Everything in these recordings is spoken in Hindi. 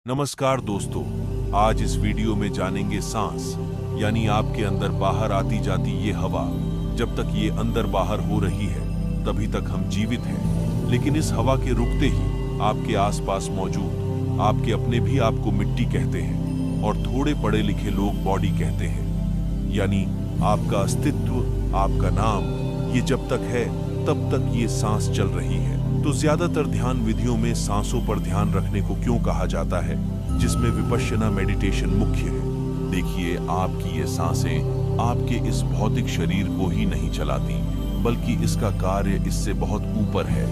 नमस्कार दोस्तों, आज इस वीडियो में जानेंगे सांस यानी आपके अंदर बाहर आती जाती ये हवा। जब तक ये अंदर बाहर हो रही है तभी तक हम जीवित हैं, लेकिन इस हवा के रुकते ही आपके आसपास मौजूद आपके अपने भी आपको मिट्टी कहते हैं और थोड़े पढ़े लिखे लोग बॉडी कहते हैं। यानी आपका अस्तित्व, आपका नाम, ये जब तक है तब तक ये सांस चल रही है। तो ज्यादातर ध्यान विधियों में सांसों पर ध्यान रखने को क्यों कहा जाता है, जिसमें विपश्यना मेडिटेशन मुख्य है। देखिए, आपकी ये सांसें आपके इस भौतिक शरीर को ही नहीं चलाती, बल्कि इसका कार्य इससे बहुत ऊपर है।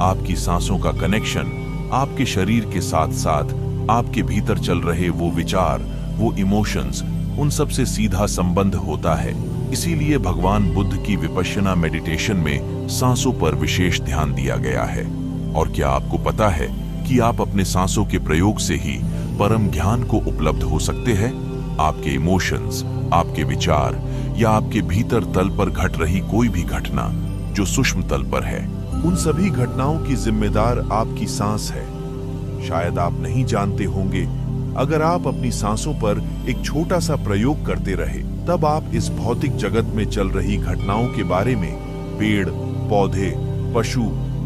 आपकी सांसों का कनेक्शन आपके शरीर के साथ साथ आपके भीतर चल रहे वो विचार, वो इमोशंस, उन सब से सीधा संबंध होता है। इसीलिए भगवान बुद्ध की विपश्यना मेडिटेशन में सांसों पर विशेष ध्यान दिया गया है। और क्या आपको पता है कि आप अपने सांसों के प्रयोग से ही परम ज्ञान को उपलब्ध हो सकते हैं? आपके इमोशंस, आपके विचार या आपके भीतर तल पर घट रही कोई भी घटना जो सूक्ष्म तल पर है, उन सभी घटनाओं की जिम्मेदार आपकी सांस है। शायद आप नहीं जानते होंगे, अगर आप अपनी सांसों पर एक छोटा सा प्रयोग करते रहे, तब आप इस भौतिक जगत में चल रही घटनाओं के बारे में, पेड़, पौधे, पशु,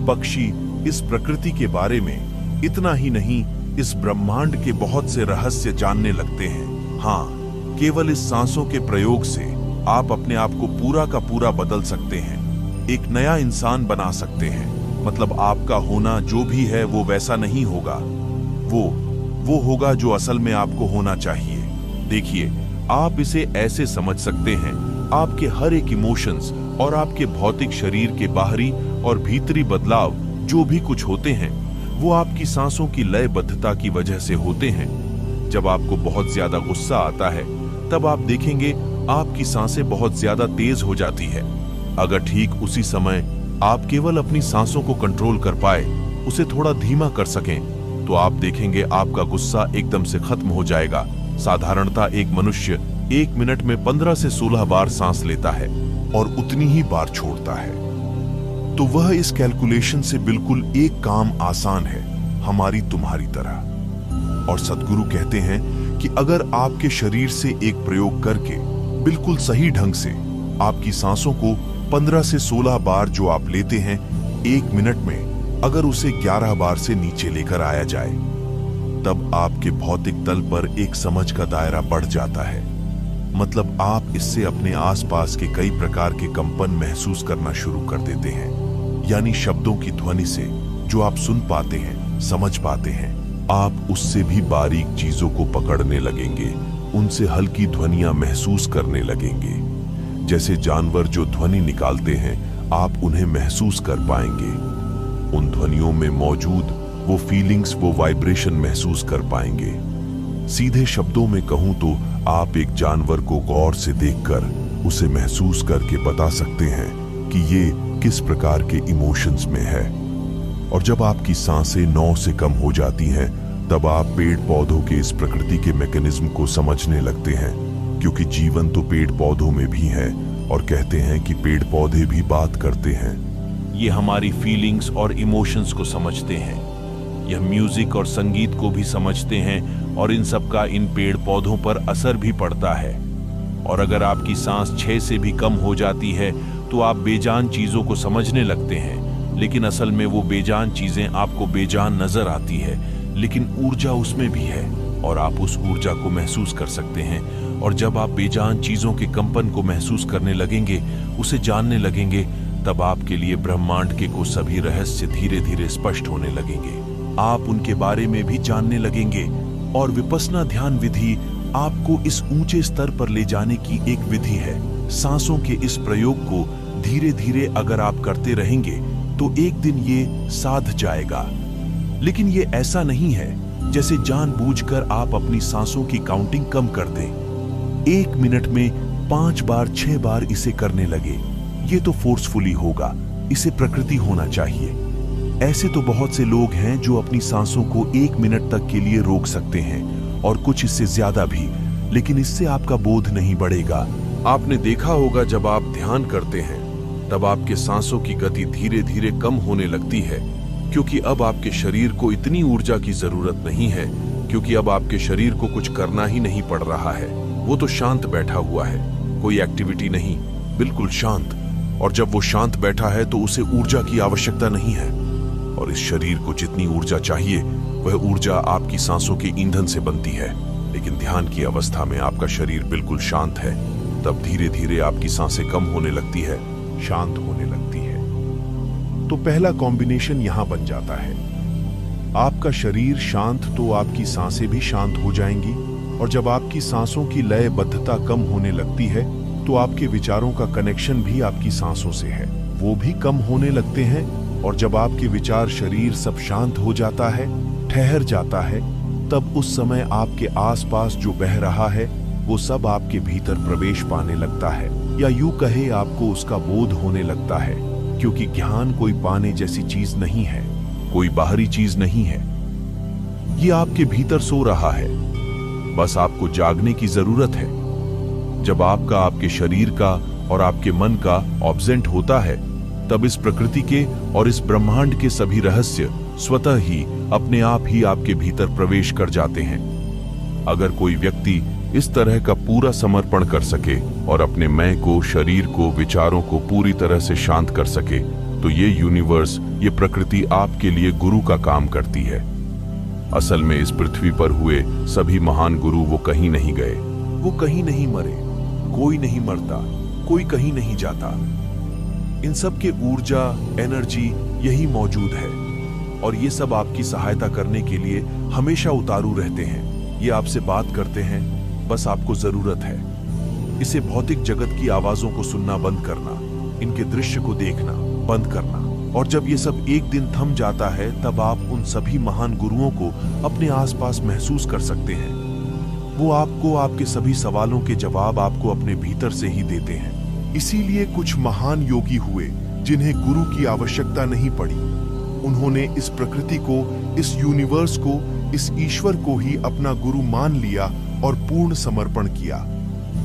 पक्षी, इस प्रकृति के बारे में, इतना ही नहीं, इस ब्रह्मांड के बहुत से रहस्य जानने लगते हैं। हाँ, केवल इस सांसों के प्रयोग से आप अपने आप को पूरा का पूरा बदल सकते हैं, एक नया इंसान बना सकते हैं। मतलब आपका होना जो भी है वो वैसा नहीं होगा, वो होगा जो असल में आपको होना चाहिए। देखिए, आप इसे ऐसे समझ सकते हैं, आपके हर एक इमोशंस और आपके भौतिक शरीर के बाहरी और भीतरी बदलाव जो भी कुछ होते हैं, वो आपकी सांसों की लयबद्धता की वजह से होते हैं। जब आपको बहुत ज्यादा गुस्सा आता है, तब आप देखेंगे आपकी सांसें बहुत ज्यादा तेज हो जाती है। अगर ठीक उसी समय आप केवल अपनी सांसों को कंट्रोल कर पाए, उसे थोड़ा धीमा कर सकें, तो आप देखेंगे आपका गुस्सा एकदम से खत्म हो जाएगा। साधारणतः एक मनुष्य 1 मिनट में 15 से 16 बार सांस लेता है और उतनी ही बार छोड़ता है। तो वह इस कैलकुलेशन से बिल्कुल एक काम आसान है, हमारी तुम्हारी तरह। और सद्गुरु कहते हैं कि अगर आपके शरीर से एक प्रयोग करके बिल्कुल सही ढंग से आपकी सांसों को 15 से 16 बार जो आप लेते हैं 1 मिनट में, अगर उसे 11 बार से नीचे लेकर आया जाए, तब आपके भौतिक तल पर एक समझ का दायरा बढ़ जाता है। मतलब आप इससे अपने आसपास के कई प्रकार के कंपन महसूस करना शुरू कर देते हैं। यानी शब्दों की ध्वनि से जो आप सुन पाते हैं, समझ पाते हैं, आप उससे भी बारीक चीजों को पकड़ने लगेंगे, उनसे हल्की ध्वनियां महसूस करने लगेंगे। जैसे जानवर जो ध्वनि निकालते हैं, आप उन्हें महसूस कर पाएंगे। उन ध्वनियों में मौजूद वो फीलिंग्स, वो वाइब्रेशन महसूस कर पाएंगे। सीधे शब्दों में कहूं तो आप एक जानवर को गौर से देखकर उसे महसूस करके बता सकते हैं कि ये किस प्रकार के इमोशंस में है। और जब आपकी सांसें 9 से कम हो जाती हैं, तब आप पेड़ पौधों के इस प्रकृति के मैकेनिज्म को समझने लगते हैं, क्योंकि जीवन तो पेड़ पौधों में भी है। और कहते हैं कि पेड़ पौधे भी बात करते हैं। ये हमारी फीलिंग्स और इमोशंस को समझते हैं। यह म्यूजिक और संगीत को भी समझते हैं और इन सब का इन पेड़ पौधों पर असर भी पड़ता है। और अगर आपकी सांस 6 से भी कम हो जाती है, तो आप बेजान चीजों को समझने लगते हैं, लेकिन असल में वो बेजान चीजें आपको बेजान नजर आती है, लेकिन ऊर्जा उसमें भी है और आप उस ऊर्जा को महसूस कर सकते हैं। और जब आप बेजान चीजों के कंपन को महसूस करने लगेंगे, उसे जानने लगेंगे, तब आपके लिए ब्रह्मांड के को सभी रहस्य धीरे धीरे स्पष्ट होने लगेंगे। आप उनके बारे में भी जानने लगेंगे। और विपश्यना ध्यान विधि आपको इस ऊंचे स्तर पर ले जाने की एक विधि है। सांसों के इस प्रयोग को धीरे धीरे अगर आप करते रहेंगे, तो एक दिन ये साध जाएगा। लेकिन ये ऐसा नहीं है जैसे जानबूझकर आप अपनी सांसों की काउंटिंग कम कर दें। 1 मिनट में 5 बार 6 बार इसे करने लगे, ये तो फोर्सफुली होगा, इसे प्रकृति होना चाहिए। ऐसे तो बहुत से लोग हैं जो अपनी सांसों को 1 मिनट तक के लिए रोक सकते हैं, और कुछ इससे ज्यादा भी, लेकिन इससे आपका बोध नहीं बढ़ेगा। आपने देखा होगा, जब आप ध्यान करते हैं, तब आपके सांसों की गति धीरे धीरे कम होने लगती है, क्योंकि अब आपके शरीर को इतनी ऊर्जा की जरूरत नहीं है क्योंकि अब आपके शरीर को कुछ करना ही नहीं पड़ रहा है। वो तो शांत बैठा हुआ है, कोई एक्टिविटी नहीं, बिल्कुल शांत। और जब वो शांत बैठा है तो उसे ऊर्जा की आवश्यकता नहीं है। और इस शरीर को जितनी ऊर्जा चाहिए वह ऊर्जा आपकी सांसों के ईंधन से बनती है। लेकिन ध्यान की अवस्था में आपका शरीर बिल्कुल शांत है, तब धीरे धीरे आपकी सांसें कम होने लगती है, शांत होने लगती है। तो पहला कॉम्बिनेशन यहां बन जाता है। आपका शरीर शांत तो आपकी सांसें भी शांत हो जाएंगी। और जब आपकी सांसों की लयबद्धता कम होने लगती है तो आपके विचारों का कनेक्शन भी आपकी सांसों से है, वो भी कम होने लगते हैं। और जब आपके विचार, शरीर सब शांत हो जाता है, ठहर जाता है, तब उस समय आपके आसपास जो बह रहा है वो सब आपके भीतर प्रवेश पाने लगता है, या यूं कहे आपको उसका बोध होने लगता है। क्योंकि ज्ञान कोई पाने जैसी चीज नहीं है, कोई बाहरी चीज नहीं है। ये आपके भीतर सो रहा है, बस आपको जागने की जरूरत है। जब आपका, आपके शरीर का और आपके मन का ऑब्सेंट होता है, तब इस प्रकृति के और इस ब्रह्मांड के सभी रहस्य स्वतः ही अपने आप ही आपके भीतर प्रवेश कर जाते हैं। अगर कोई व्यक्ति इस तरह का पूरा समर्पण कर सके और अपने मैं को, शरीर को, विचारों को पूरी तरह से शांत कर सके, तो ये यूनिवर्स, ये प्रकृति आपके लिए गुरु का काम करती है। असल में इस पृथ्वी पर हुए सभी महान गुरु वो कहीं नहीं गए, वो कहीं नहीं मरे, कोई नहीं मरता, कोई कहीं नहीं जाता। इन सब के ऊर्जा, एनर्जी यही मौजूद है। और ये सब आपकी सहायता करने के लिए हमेशा उतारू रहते हैं। ये आपसे बात करते हैं, बस आपको जरूरत है इसे भौतिक जगत की आवाजों को सुनना बंद करना, इनके दृश्य को देखना बंद करना। और जब ये सब एक दिन थम जाता है, तब आप उन सभी महान गुरुओं को अपने आसपास महसूस कर सकते हैं। वो आपको, आपके सभी सवालों के जवाब आपको अपने भीतर से ही देते हैं। इसीलिए कुछ महान योगी हुए जिन्हें गुरु की आवश्यकता नहीं पड़ी। उन्होंने इस प्रकृति को, इस यूनिवर्स को, इस ईश्वर को ही अपना गुरु मान लिया और पूर्ण समर्पण किया।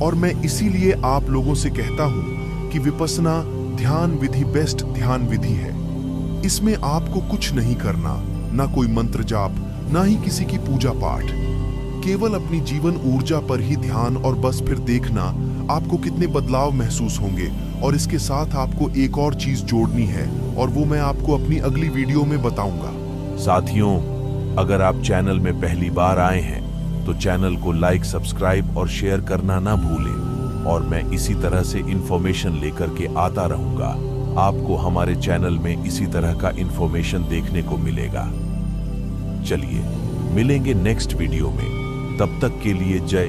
और मैं इसीलिए आप लोगों से कहता हूं कि विपस्सना ध्यान विधि बेस्ट ध्यान विधि है। इसमें आपको कुछ नहीं करना, ना कोई मंत्र जाप, ना ही किसी की पूजा पाठ, केवल अपनी जीवन ऊर्जा पर ही ध्यान, और बस फिर देखना आपको कितने बदलाव महसूस होंगे। और इसके साथ आपको एक और चीज जोड़नी है, और वो मैं आपको अपनी अगली वीडियो में बताऊंगा। साथियों, अगर आप चैनल में पहली बार आए हैं तो चैनल को लाइक, सब्सक्राइब और शेयर करना ना भूलें। और मैं इसी तरह से इंफॉर्मेशन लेकर के आता रहूंगा। आपको हमारे चैनल में इसी तरह का इंफॉर्मेशन देखने को मिलेगा। चलिए मिलेंगे नेक्स्ट वीडियो में, तब तक के लिए जय